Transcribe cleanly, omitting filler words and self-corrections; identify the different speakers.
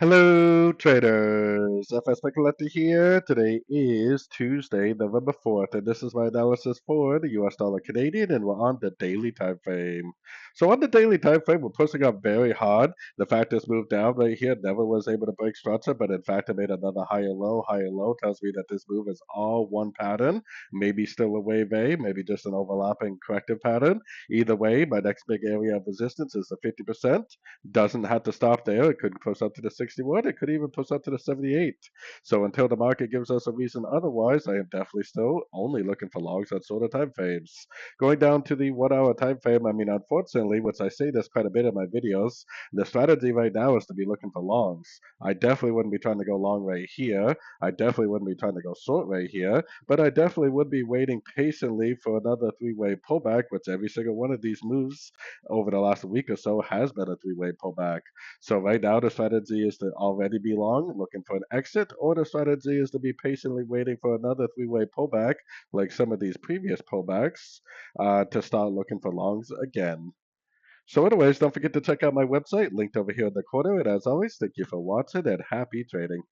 Speaker 1: Hello, traders. FX Pip Collector here. Today is Tuesday, November 4th, and this is my analysis for the US dollar Canadian, and we're on the daily time frame. So, on the daily time frame, we're pushing up very hard. The fact this moved down right here never was able to break structure, but in fact, it made another higher low. Higher low tells me that this move is all one pattern, maybe still a wave A, maybe just an overlapping corrective pattern. Either way, my next big area of resistance is the 50%. Doesn't have to stop there. It could push up to the 61. It could even push up to the 78. So until the market gives us a reason otherwise, I am definitely still only looking for longs on shorter time frames. Going down to the 1 hour time frame, I mean, unfortunately, which I say this quite a bit in my videos, the strategy right now is to be looking for longs. I definitely wouldn't be trying to go long right here. I definitely wouldn't be trying to go short right here, but I definitely would be waiting patiently for another three-way pullback, which every single one of these moves over the last week or so has been a three-way pullback. So right now the strategy is to already be long, looking for an exit, or the strategy is to be patiently waiting for another three-way pullback, like some of these previous pullbacks, to start looking for longs again. So anyways, don't forget to check out my website, linked over here in the corner. And as always, thank you for watching and happy trading.